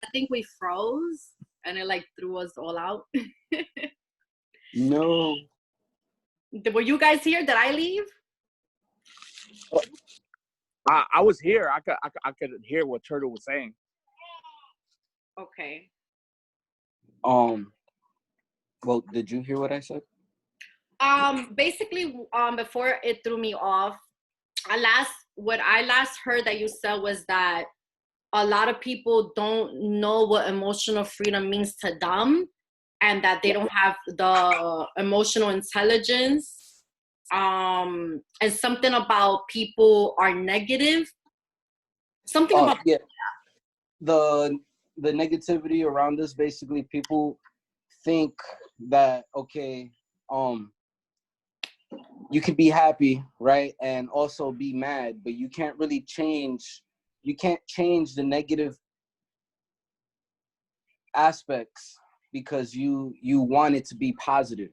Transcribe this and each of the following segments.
I think we froze and it like threw us all out. No. Were you guys here? Did I leave? I was here. I could hear what Turtle was saying. Okay. Well, did you hear what I said? Basically, before it threw me off, what I last heard that you said was that a lot of people don't know what emotional freedom means to them, and that they don't have the emotional intelligence. And something about people are negative. Something about yeah. The negativity around us, basically, people think that okay, you can be happy, right, and also be mad, but you can't really change. You can't change the negative aspects because you want it to be positive.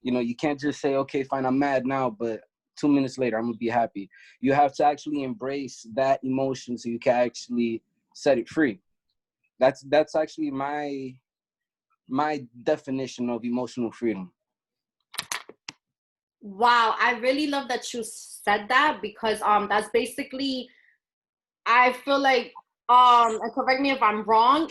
You know, you can't just say, okay, fine, I'm mad now, but 2 minutes later, I'm gonna be happy. You have to actually embrace that emotion so you can actually set it free. That's actually my definition of emotional freedom. Wow, I really love that you said that, because that's basically, I feel like, and correct me if I'm wrong,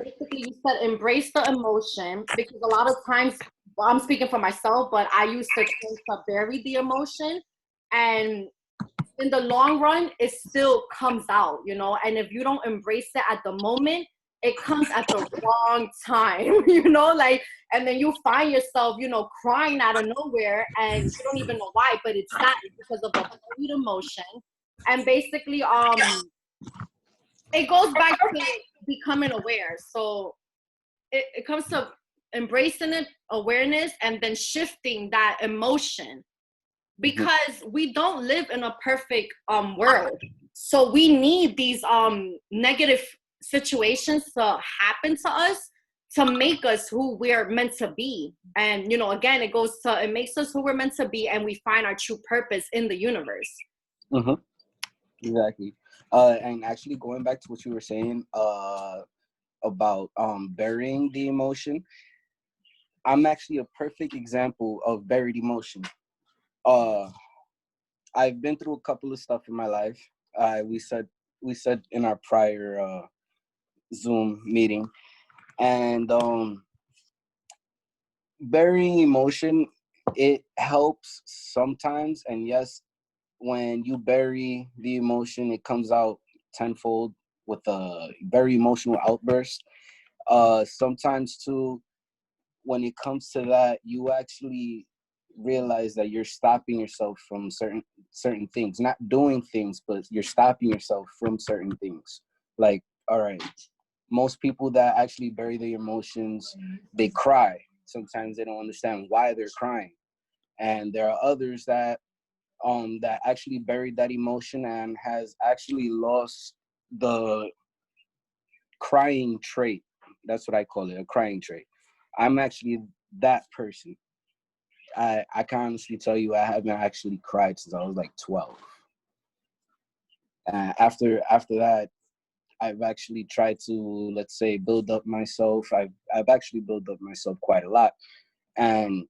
basically you said embrace the emotion, because a lot of times, well, I'm speaking for myself, but I used to tend to bury the emotion, and in the long run it still comes out, you know, and if you don't embrace it at the moment, it comes at the wrong time. You know, like, and then you find yourself, you know, crying out of nowhere and you don't even know why, but it's that, it's because of the buried emotion. And basically it goes back to becoming aware. So it comes to embracing it, awareness, and then shifting that emotion, because we don't live in a perfect world. So we need these negative situations to happen to us to make us who we're meant to be. And, you know, again, it makes us who we're meant to be, and we find our true purpose in the universe. Mm-hmm. Exactly. And actually going back to what you were saying about burying the emotion, I'm actually a perfect example of buried emotion. I've been through a couple of stuff in my life. We said in our prior Zoom meeting, and burying emotion, it helps sometimes. And yes, when you bury the emotion, it comes out tenfold with a very emotional outburst. Sometimes too, when it comes to that, you actually realize that you're stopping yourself from certain things, not doing things, but you're stopping yourself from certain things. Like, all right, most people that actually bury their emotions, they cry. Sometimes they don't understand why they're crying. And there are others that actually buried that emotion and has actually lost the crying trait. That's what I call it, a crying trait. I'm actually that person. I can honestly tell you I haven't actually cried since I was like 12. After that, I've actually tried to, let's say, build up myself. I've actually built up myself quite a lot. And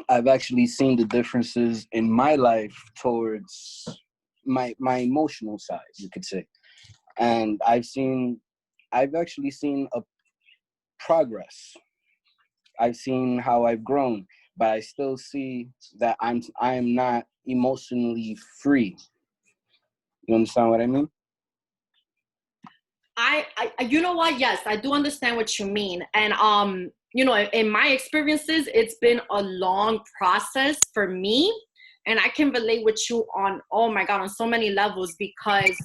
I've actually seen the differences in my life towards my emotional side, you could say. And I've actually seen a progress. I've seen how I've grown, but I still see that I am not emotionally free. You understand what I mean? I you know what? Yes, I do understand what you mean. And you know, in my experiences, it's been a long process for me, and I can relate with you on, oh my God, on so many levels, because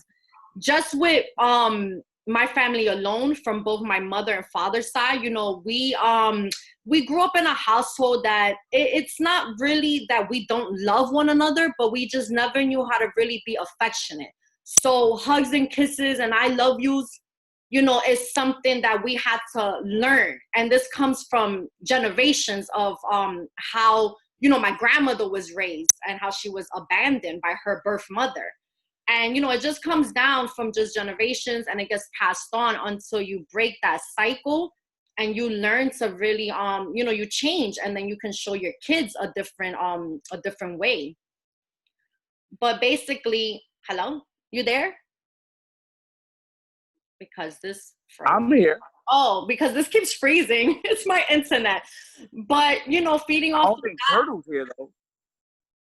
just with my family alone, from both my mother and father's side, you know, we grew up in a household that it's not really that we don't love one another, but we just never knew how to really be affectionate. So hugs and kisses and I love yous, you know, is something that we had to learn. And this comes from generations of how, you know, my grandmother was raised and how she was abandoned by her birth mother. And, you know, it just comes down from just generations and it gets passed on until you break that cycle and you learn to really, you know, you change, and then you can show your kids a different way. But basically, hello, you there? Because this froze. I'm here. Oh, because this keeps freezing. It's my internet. But, you know, feeding I off don't of think that, Turtle's here though.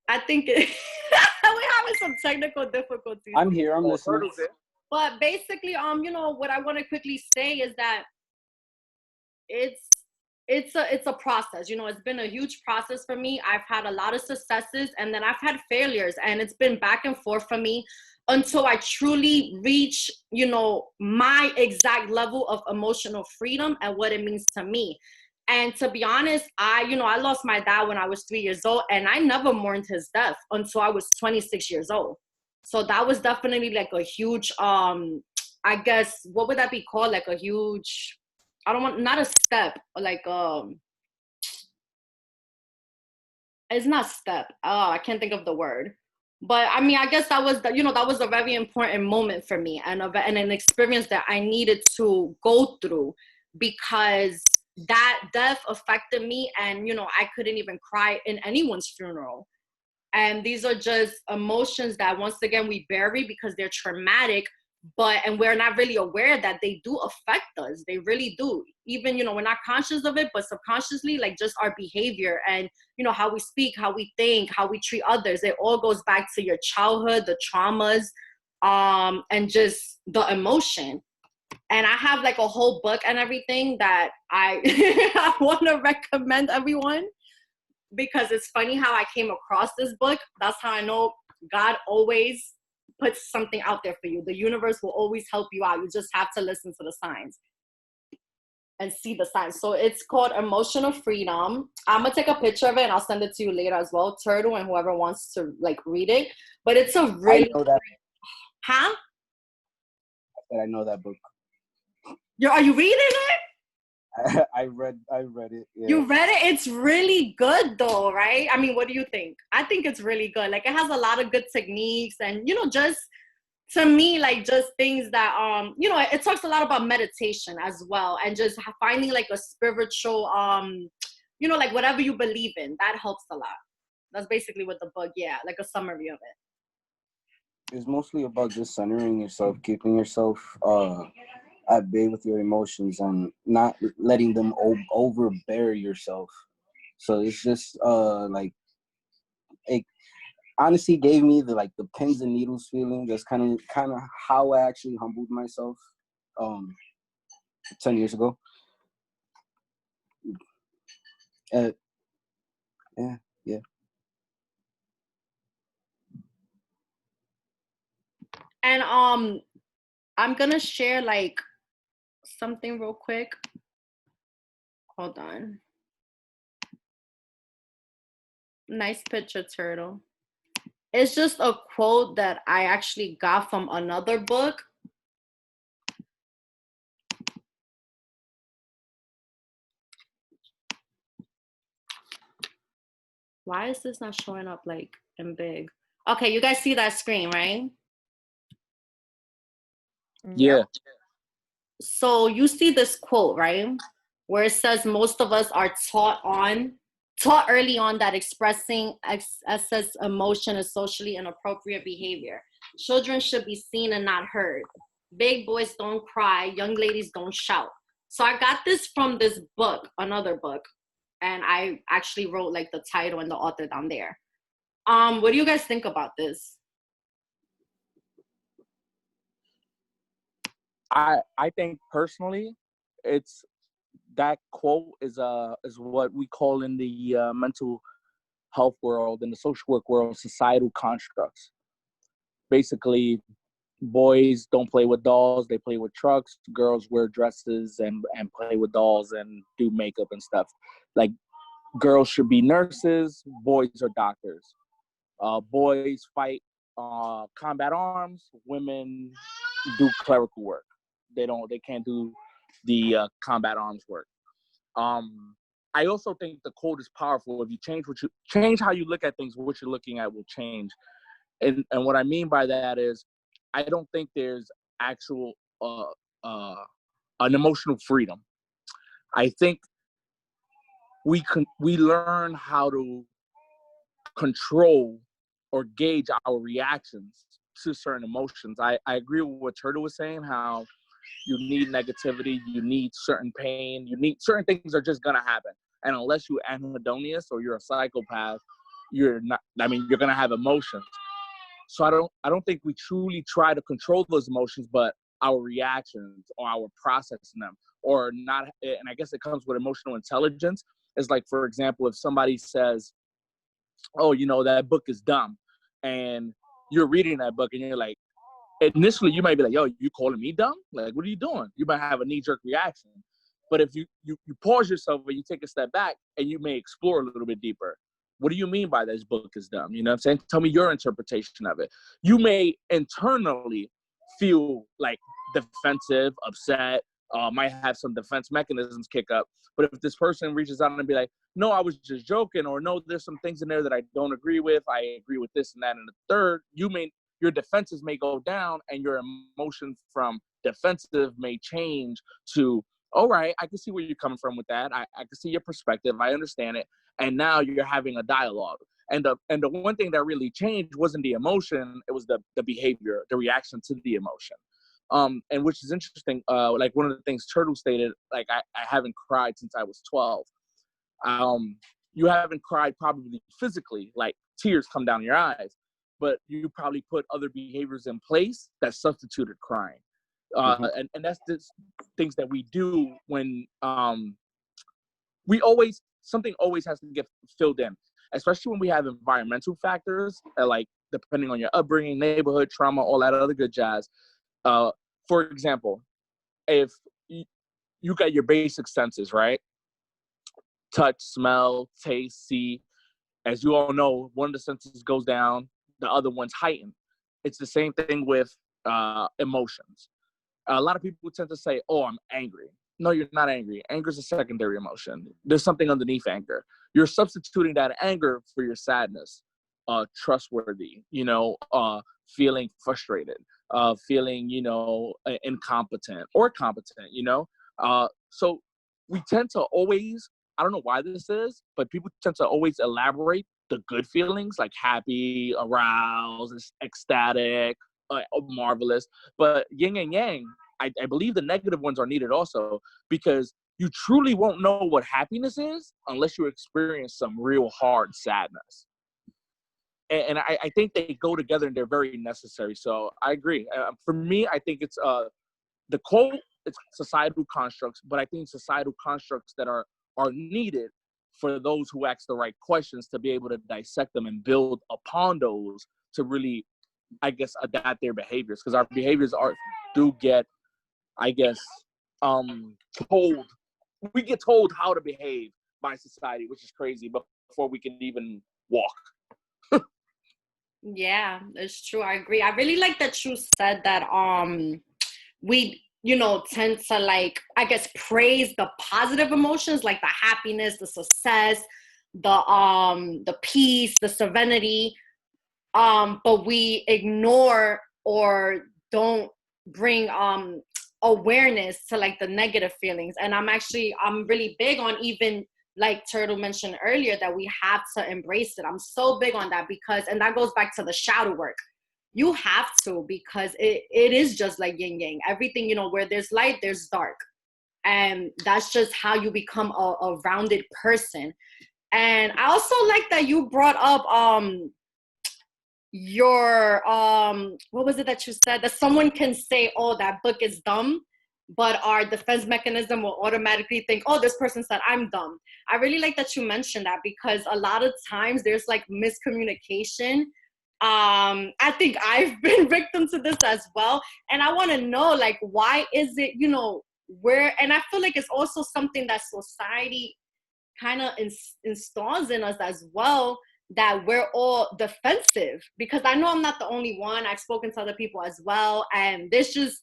I think we're having some technical difficulties. I'm here. I'm listening. Turtle's here. But basically, you know, what I want to quickly say is that it's it's a process. You know, it's been a huge process for me. I've had a lot of successes and then I've had failures, and it's been back and forth for me until I truly reach, you know, my exact level of emotional freedom and what it means to me. And to be honest, you know, I lost my dad when I was 3 years old, and I never mourned his death until I was 26 years old. So that was definitely like a huge, I guess, what would that be called? Like a huge, I don't want, not a step, like, it's not step. Oh, I can't think of the word. But I mean, I guess that was you know, that was a very important moment for me, and an experience that I needed to go through, because that death affected me, and you know, I couldn't even cry in anyone's funeral. And these are just emotions that once again we bury because they're traumatic, and we're not really aware that they do affect us. They really do. Even, you know, we're not conscious of it, but subconsciously, like just our behavior and, you know, how we speak, how we think, how we treat others, it all goes back to your childhood, the traumas, and just the emotion. And I have like a whole book and everything that I I want to recommend everyone, because it's funny how I came across this book. That's how I know God always puts something out there for you. The universe will always help you out. You just have to listen to the signs and see the signs. So it's called Emotional Freedom. I'm gonna take a picture of it and I'll send it to you later as well, Turtle, and whoever wants to like read it. But it's a really, I know that. huh? I know that book. Are you reading it? I read it. Yeah. You read it? It's really good though, right? I mean, what do you think? I think it's really good. Like, it has a lot of good techniques, and, you know, just to me, like, just things that, you know, it talks a lot about meditation as well, and just finding like a spiritual, you know, like whatever you believe in, that helps a lot. That's basically what the book, yeah, like a summary of it. It's mostly about just centering yourself, keeping yourself at bay with your emotions, and not letting them overbear yourself. So it's just like it honestly gave me the pins and needles feeling. That's kind of how I actually humbled myself 10 years ago. Yeah, yeah. And I'm gonna share like something real quick. Hold on. Nice picture, Turtle. It's just a quote that I actually got from another book. Why is this not showing up like in big? Okay, you guys see that screen, right? Yeah. So you see this quote, right? Where it says most of us are taught early on that expressing excess emotion is socially inappropriate behavior. Children should be seen and not heard. Big boys don't cry, young ladies don't shout. So I got this from this book, another book, and I actually wrote like the title and the author down there. What do you guys think about this? I think personally, it's that quote is what we call in the mental health world, in the social work world, societal constructs. Basically, boys don't play with dolls; they play with trucks. Girls wear dresses and play with dolls and do makeup and stuff. Like, girls should be nurses, boys are doctors. Boys fight combat arms. Women do clerical work. They can't do the combat arms work. I also think the quote is powerful. If you change how you look at things, what you're looking at will change. And what I mean by that is, I don't think there's actual an emotional freedom. I think we learn how to control or gauge our reactions to certain emotions. I agree with what Turtle was saying, how you need negativity, you need certain pain, you need certain things are just gonna happen. And unless you're anhedonious or you're a psychopath, you're not, I mean, you're gonna have emotions. So I don't think we truly try to control those emotions, but our reactions or our processing them or not. And I guess it comes with emotional intelligence. Is like, for example, if somebody says, oh, you know, that book is dumb, and you're reading that book and you're like, initially you might be like, yo, you calling me dumb? Like, what are you doing? You might have a knee-jerk reaction. But if you pause yourself and you take a step back and you may explore a little bit deeper. What do you mean by this book is dumb? You know what I'm saying? Tell me your interpretation of it. You may internally feel like defensive, upset, might have some defense mechanisms kick up. But if this person reaches out and be like, no, I was just joking, or no, there's some things in there that I don't agree with. I agree with this and that and the third. Your defenses may go down and your emotion from defensive may change to, all right, I can see where you're coming from with that. I can see your perspective. I understand it. And now you're having a dialogue. And the one thing that really changed wasn't the emotion, it was the behavior, the reaction to the emotion. And which is interesting. Like one of the things Turtle stated, like I haven't cried since I was 12. You haven't cried probably physically, like tears come down your eyes, but you probably put other behaviors in place that substituted crying. And that's the things that we do when something always has to get filled in, especially when we have environmental factors, like depending on your upbringing, neighborhood, trauma, all that other good jazz. For example, if you got your basic senses, right? Touch, smell, taste, see. As you all know, one of the senses goes down, the other one's heightened. It's the same thing with emotions. A lot of people tend to say, oh, I'm angry. No, you're not angry. Anger is a secondary emotion. There's something underneath anger. You're substituting that anger for your sadness, trustworthy, feeling frustrated, feeling, incompetent or competent, So we tend to always, I don't know why this is, but people tend to always elaborate the good feelings like happy, aroused, ecstatic, marvelous. But yin and yang, I believe the negative ones are needed also, because you truly won't know what happiness is unless you experience some real hard sadness. And I think they go together and they're very necessary. So I agree. For me, I think it's the quote, it's societal constructs, but I think societal constructs that are needed for those who ask the right questions to be able to dissect them and build upon those to really, I guess, adapt their behaviors. Because our behaviors do get, I guess, told. We get told how to behave by society, which is crazy, but before we can even walk. Yeah, it's true. I agree. I really like that you said that we tend to, like, I guess, praise the positive emotions, like the happiness, the success, the peace, the serenity, but we ignore or don't bring awareness to, like, the negative feelings. And I'm really big on, even like Turtle mentioned earlier, that we have to embrace it. I'm so big on that, and that goes back to the shadow work. You have to, because it is just like yin yang. Everything, where there's light, there's dark. And that's just how you become a rounded person. And I also like that you brought up your what was it that you said? That someone can say, oh, that book is dumb, but our defense mechanism will automatically think, oh, this person said I'm dumb. I really like that you mentioned that, because a lot of times there's like miscommunication. I think I've been victim to this as well. And I want to know, like, why is it, and I feel like it's also something that society kind of installs in us as well, that we're all defensive. Because I know I'm not the only one. I've spoken to other people as well. And there's just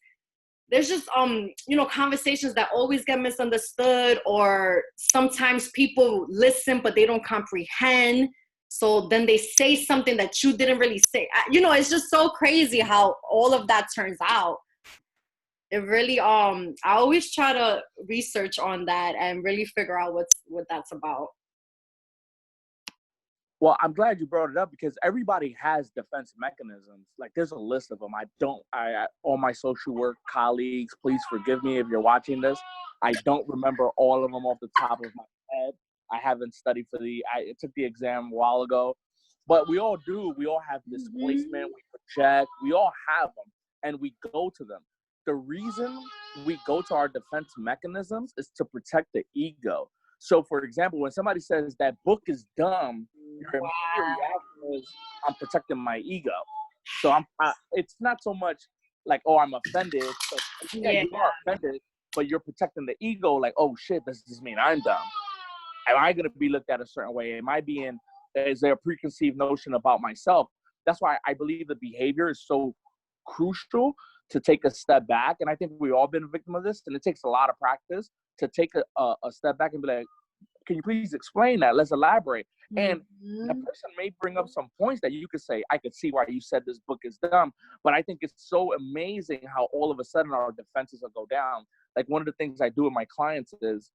conversations that always get misunderstood, or sometimes people listen but they don't comprehend. So then they say something that you didn't really say. You know, it's just so crazy how all of that turns out. It really I always try to research on that and really figure out what that's about. Well, I'm glad you brought it up because everybody has defense mechanisms. Like there's a list of them. All my social work colleagues, please forgive me if you're watching this. I don't remember all of them off the top of my head. I haven't studied I took the exam a while ago, but we all do. We all have displacement. We project. We all have them, and we go to them. The reason we go to our defense mechanisms is to protect the ego. So, for example, when somebody says that book is dumb, your immediate reaction is, I'm protecting my ego. So it's not so much like, oh, I'm offended. But yeah, you are offended, but you're protecting the ego. Like, oh shit, does this mean I'm dumb? Am I going to be looked at a certain way? Is there a preconceived notion about myself? That's why I believe the behavior is so crucial to take a step back. And I think we've all been a victim of this. And it takes a lot of practice to take a step back and be like, can you please explain that? Let's elaborate. And a person may bring up some points that you could say, I could see why you said this book is dumb. But I think it's so amazing how all of a sudden our defenses will go down. Like one of the things I do with my clients is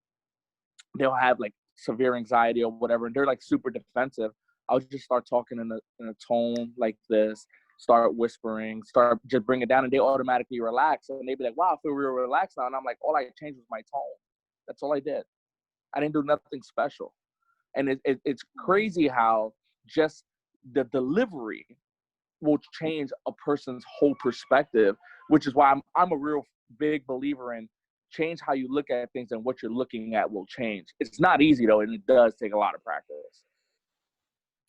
they'll have like severe anxiety or whatever, and they're like super defensive. I'll just start talking in a tone like this, start whispering, start just bring it down, and they automatically relax. And they be like, wow, I feel real relaxed now. And I'm like, all I changed was my tone. That's all I did. I didn't do nothing special. And it's crazy how just the delivery will change a person's whole perspective, which is why I'm a real big believer in change how you look at things, and what you're looking at will change. It's not easy though, and it does take a lot of practice.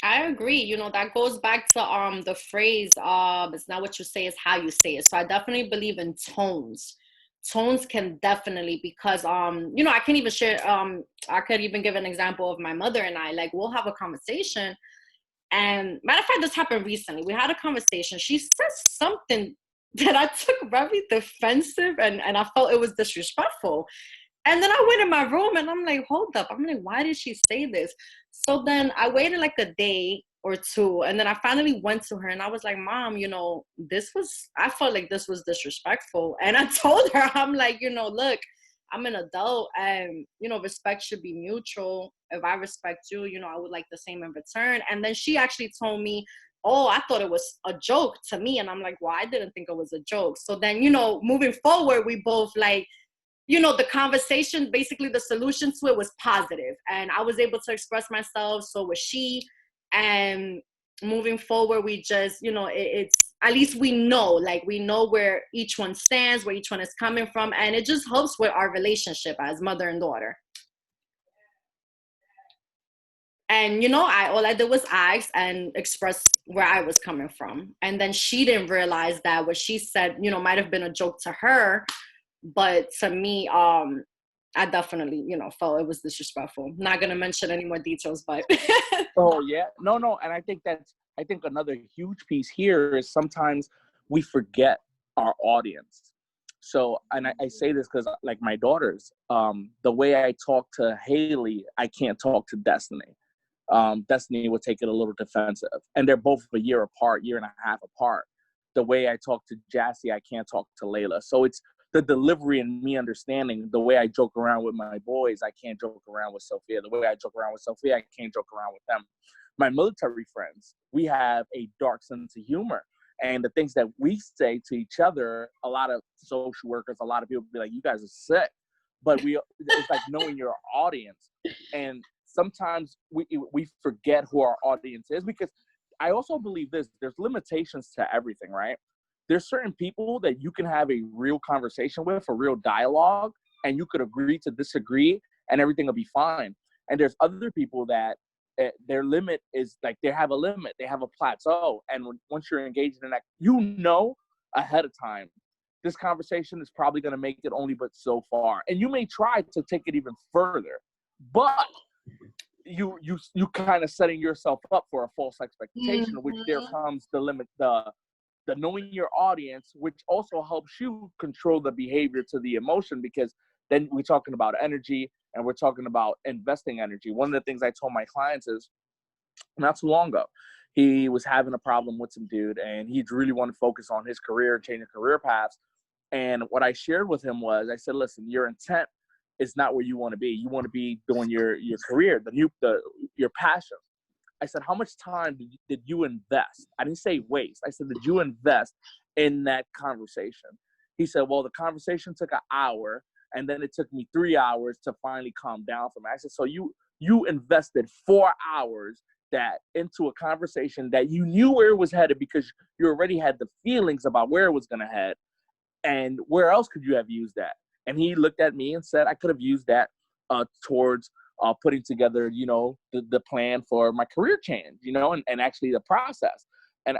I agree. You know, that goes back to the phrase, it's not what you say, it's how you say it. So I definitely believe in tones. Tones can definitely, because you know, I can even share I could even give an example of my mother and I. Like, we'll have a conversation, and matter of fact, this happened recently. We had a conversation. She said something that I took very defensive, and I felt it was disrespectful. And then I went in my room and I'm like, hold up. I'm like, why did she say this? So then I waited like a day or two. And then I finally went to her and I was like, Mom, you know, I felt like this was disrespectful. And I told her, I'm like, you know, look, I'm an adult and, you know, respect should be mutual. If I respect you, you know, I would like the same in return. And then she actually told me, oh, I thought it was a joke to me. And I'm like, well, I didn't think it was a joke. So then, you know, moving forward, we both like, you know, the conversation, basically the solution to it was positive, and I was able to express myself. So was she. And moving forward, we just, you know, it's at least we know where each one stands, where each one is coming from, and it just helps with our relationship as mother and daughter. And, you know, all I did was ask and express where I was coming from. And then she didn't realize that what she said, you know, might have been a joke to her. But to me, I definitely, you know, felt it was disrespectful. Not going to mention any more details, but. Oh, yeah. No. And I think another huge piece here is sometimes we forget our audience. So, and I say this because like my daughters, the way I talk to Haley, I can't talk to Destiny. Destiny would take it a little defensive. And they're both a year apart, year and a half apart. The way I talk to Jassy, I can't talk to Layla. So it's the delivery and me understanding. The way I joke around with my boys, I can't joke around with Sophia. The way I joke around with Sophia, I can't joke around with them. My military friends, we have a dark sense of humor. And the things that we say to each other, a lot of social workers, a lot of people be like, you guys are sick. But it's like knowing your audience. And sometimes we forget who our audience is, because I also believe there's limitations to everything, right? There's certain people that you can have a real conversation with, a real dialogue, and you could agree to disagree and everything will be fine. And there's other people that their limit is like, they have a limit, they have a plateau. And once you're engaged in that, you know ahead of time, this conversation is probably going to make it only but so far. And you may try to take it even further, but you kind of setting yourself up for a false expectation, which there comes the limit, the knowing your audience, which also helps you control the behavior to the emotion, because then we're talking about energy and we're talking about investing energy. One of the things I told my clients is not too long ago. He was having a problem with some dude, and he really wanted to focus on his career, changing career paths. And what I shared with him was, I said, listen, your intent is not where you want to be. You want to be doing your career, your passion. I said, how much time did you invest? I didn't say waste. I said, did you invest in that conversation? He said, well, the conversation took an hour, and then it took me 3 hours to finally calm down from it. I said, so you invested 4 hours into a conversation that you knew where it was headed because you already had the feelings about where it was going to head. And where else could you have used that? And he looked at me and said, I could have used that towards putting together, the plan for my career change, and actually the process. And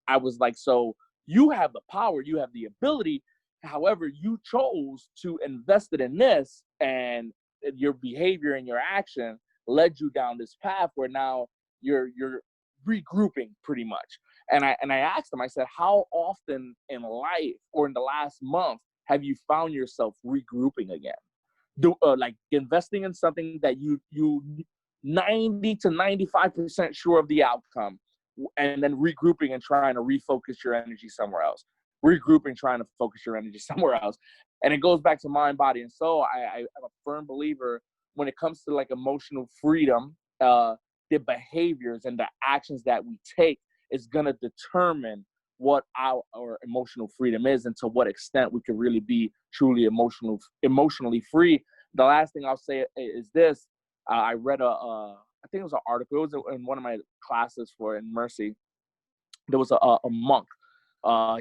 I was like, so you have the power, you have the ability. However, you chose to invest it in this, and your behavior and your action led you down this path where now you're regrouping pretty much. And I asked him, I said, how often in life or in the last month have you found yourself regrouping again? Like investing in something that you 90 to 95% sure of the outcome, and then regrouping and trying to refocus your energy somewhere else. Regrouping, trying to focus your energy somewhere else. And it goes back to mind, body, and soul. I'm a firm believer when it comes to like emotional freedom, the behaviors and the actions that we take is going to determine what our emotional freedom is and to what extent we can really be truly emotionally free. The last thing I'll say is this. I read I think it was an article. It was in one of my classes in Mercy. There was a monk.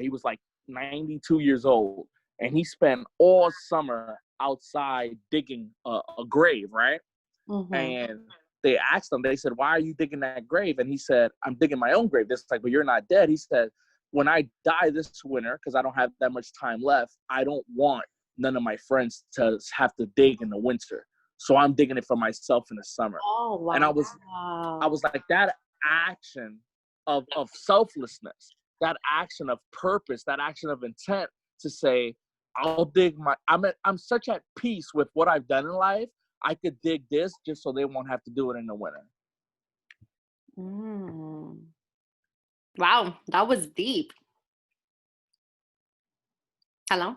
He was like 92 years old, and he spent all summer outside digging a grave, right? Mm-hmm. And they asked him, they said, why are you digging that grave? And he said, I'm digging my own grave. This like, but you're not dead. He said, when I die this winter, because I don't have that much time left, I don't want none of my friends to have to dig in the winter. So I'm digging it for myself in the summer. Oh, wow. And I was like, that action of selflessness, that action of purpose, that action of intent to say, I'm such at peace with what I've done in life. I could dig this just so they won't have to do it in the winter. Wow, that was deep. Hello?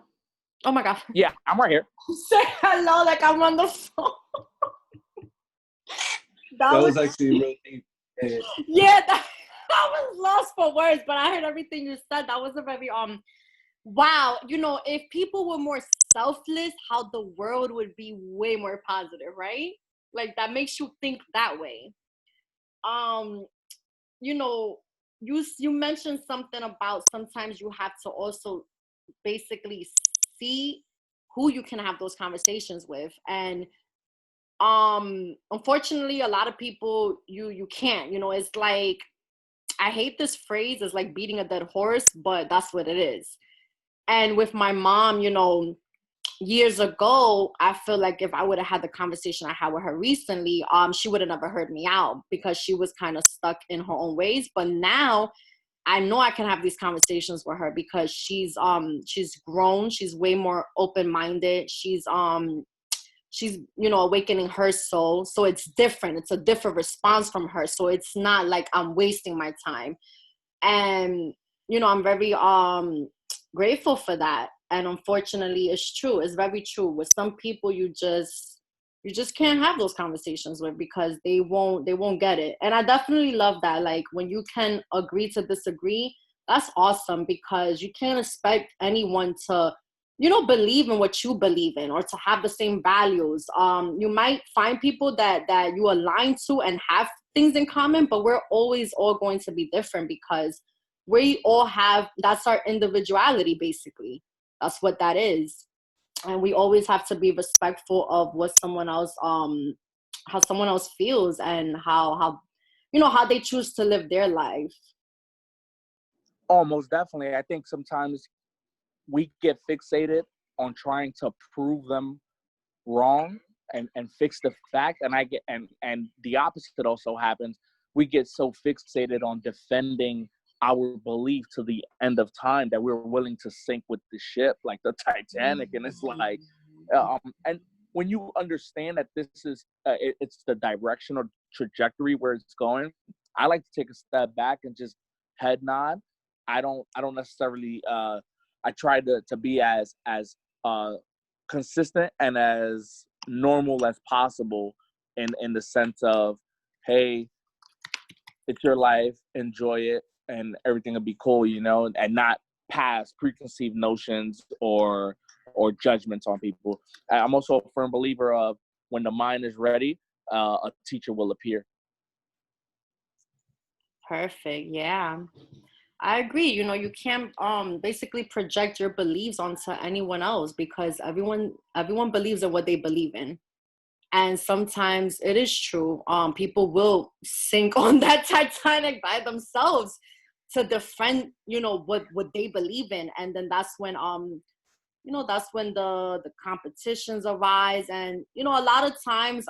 Oh my God. Yeah, I'm right here. Say hello like I'm on the phone. that was actually really deep. Yeah, that was lost for words, but I heard everything you said. That was a very wow. If people were more selfless, how the world would be way more positive, right? Like that makes you think that way. You mentioned something about sometimes you have to also basically see who you can have those conversations with, and unfortunately a lot of people you can't. It's like, I hate this phrase, it's like beating a dead horse, but that's what it is. And with my mom, years ago, I feel like if I would have had the conversation I had with her recently, she would have never heard me out because she was kind of stuck in her own ways. But now I know I can have these conversations with her because she's grown. She's way more open-minded. She's awakening her soul. So it's different. It's a different response from her. So it's not like I'm wasting my time. And, I'm very grateful for that. And unfortunately, it's true. It's very true. With some people, you just can't have those conversations with because they won't get it. And I definitely love that. Like when you can agree to disagree, that's awesome because you can't expect anyone to, believe in what you believe in or to have the same values. You might find people that you align to and have things in common, but we're always all going to be different because we all have, that's our individuality, basically. That's what that is. And we always have to be respectful of what someone else, how someone else feels and how they choose to live their life. Oh, most definitely. I think sometimes we get fixated on trying to prove them wrong and fix the fact. And the opposite also happens. We get so fixated on defending our belief to the end of time that we're willing to sink with the ship like the Titanic. And it's like, and when you understand that this is it's the direction or trajectory where it's going, I like to take a step back and just head nod. I don't necessarily I try to be as consistent and as normal as possible in the sense of, hey, it's your life, enjoy it, and everything will be cool, and not pass preconceived notions or judgments on people. I'm also a firm believer of when the mind is ready, a teacher will appear. Perfect. Yeah. I agree. You can't basically project your beliefs onto anyone else because everyone believes in what they believe in. And sometimes it is true. People will sink on that Titanic by themselves to defend, what they believe in. And then that's when that's when the competitions arise. And a lot of times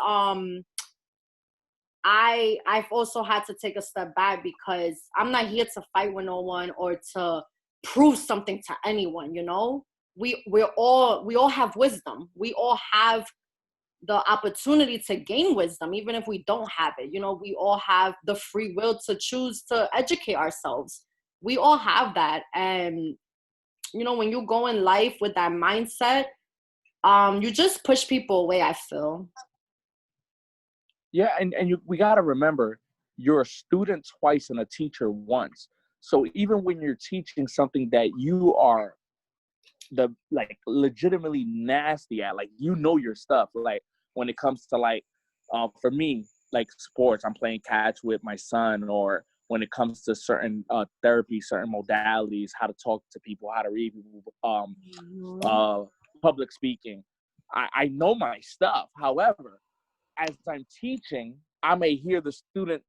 I've also had to take a step back because I'm not here to fight with no one or to prove something to anyone. We all have wisdom. We all have the opportunity to gain wisdom, even if we don't have it. We all have the free will to choose to educate ourselves. We all have that. And when you go in life with that mindset, you just push people away, I feel. Yeah, and we got to remember, you're a student twice and a teacher once. So even when you're teaching something that you are legitimately nasty at, like your stuff, like when it comes to for me, like sports, I'm playing catch with my son, or when it comes to certain therapy, certain modalities, how to talk to people, how to read people, public speaking, I know my stuff. However, as I'm teaching, I may hear the student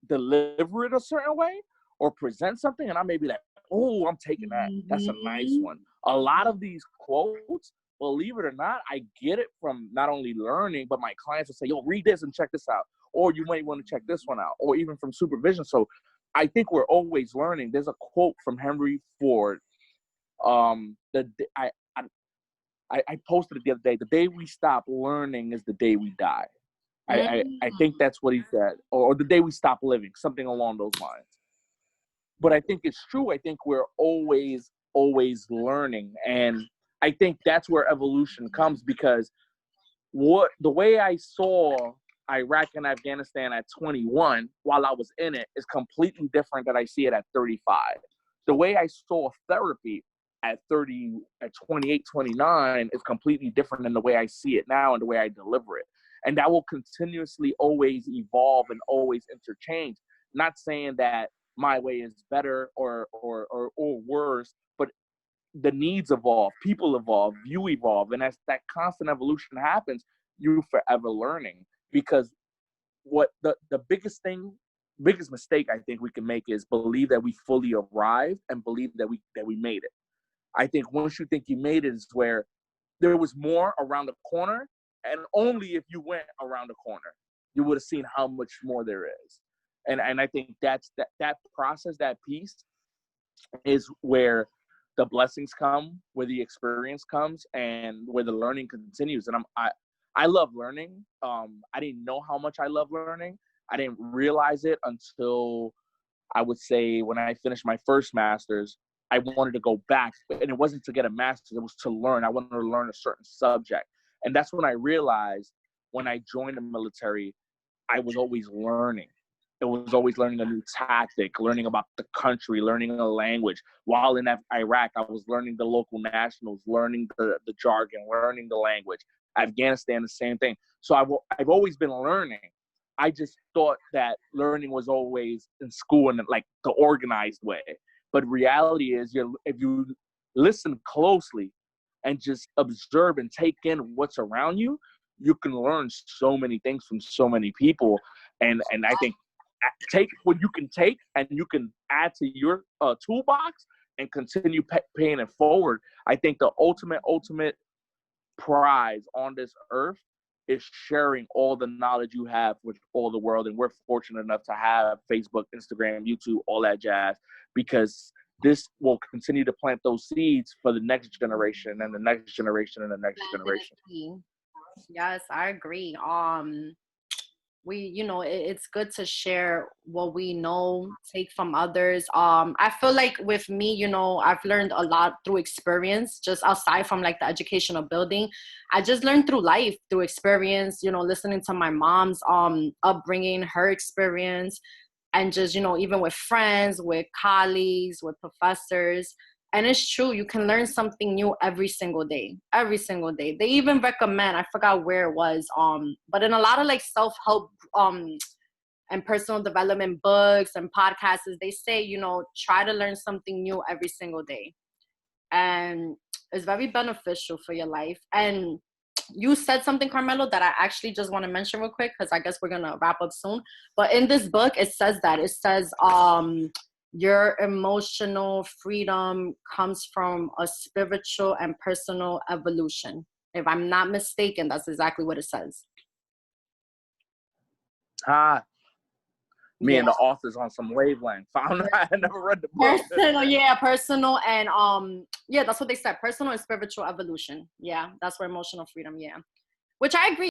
deliver it a certain way or present something, and I may be like, oh, I'm taking that. That's a nice one. A lot of these quotes, believe it or not, I get it from not only learning, but my clients will say, yo, read this and check this out. Or you might want to check this one out, or even from supervision. So I think we're always learning. There's a quote from Henry Ford. I posted it the other day. The day we stop learning is the day we die. I think that's what he said, or the day we stop living, something along those lines. But I think it's true. I think we're always learning, and I think that's where evolution comes, because the way I saw Iraq and Afghanistan at 21 while I was in it is completely different than I see it at 35. The way I saw therapy at 30, at 28, 29 is completely different than the way I see it now and the way I deliver it. And that will continuously always evolve and always interchange. Not saying that my way is better or worse, but the needs evolve, people evolve, you evolve. And as that constant evolution happens, you're forever learning. Because what the biggest mistake I think we can make is believe that we fully arrived and believe that we made it. I think once you think you made it is where there was more around the corner, and only if you went around the corner, you would have seen how much more there is. And I think that's that process, that piece is where the blessings come, where the experience comes, and where the learning continues. And I love learning. I didn't know how much I love learning. I didn't realize it until I would say when I finished my first master's. I wanted to go back, and it wasn't to get a master's, it was to learn. I wanted to learn a certain subject. And that's when I realized, when I joined the military, I was always learning. It was always learning a new tactic, learning about the country, learning a language. While in Iraq, I was learning the local nationals, learning the jargon, learning the language. Afghanistan, the same thing. So I've always been learning. I just thought that learning was always in school in like the organized way. But reality is, if you listen closely and just observe and take in what's around you, you can learn so many things from so many people. And I think take what you can take and you can add to your toolbox and continue paying it forward. I think the ultimate prize on this earth is sharing all the knowledge you have with all the world. And we're fortunate enough to have Facebook, Instagram, YouTube, all that jazz, because this will continue to plant those seeds for the next generation and the next generation and the next generation. Yes, I agree. It's good to share what we know, take from others. I feel like with me, I've learned a lot through experience, just outside from like the educational building. I just learned through life, through experience, listening to my mom's upbringing, her experience, and just, even with friends, with colleagues, with professors. And it's true, you can learn something new every single day. Every single day. They even recommend, I forgot where it was, but in a lot of like self-help and personal development books and podcasts, they say, try to learn something new every single day. And it's very beneficial for your life. And you said something, Carmelo, that I actually just want to mention real quick, because I guess we're gonna wrap up soon. But in this book, it says your emotional freedom comes from a spiritual and personal evolution. If I'm not mistaken, that's exactly what it says. Me and the author's on some wavelength. I never read the book. Personal and that's what they said. Personal and spiritual evolution. Yeah, that's where emotional freedom. Yeah, which I agree.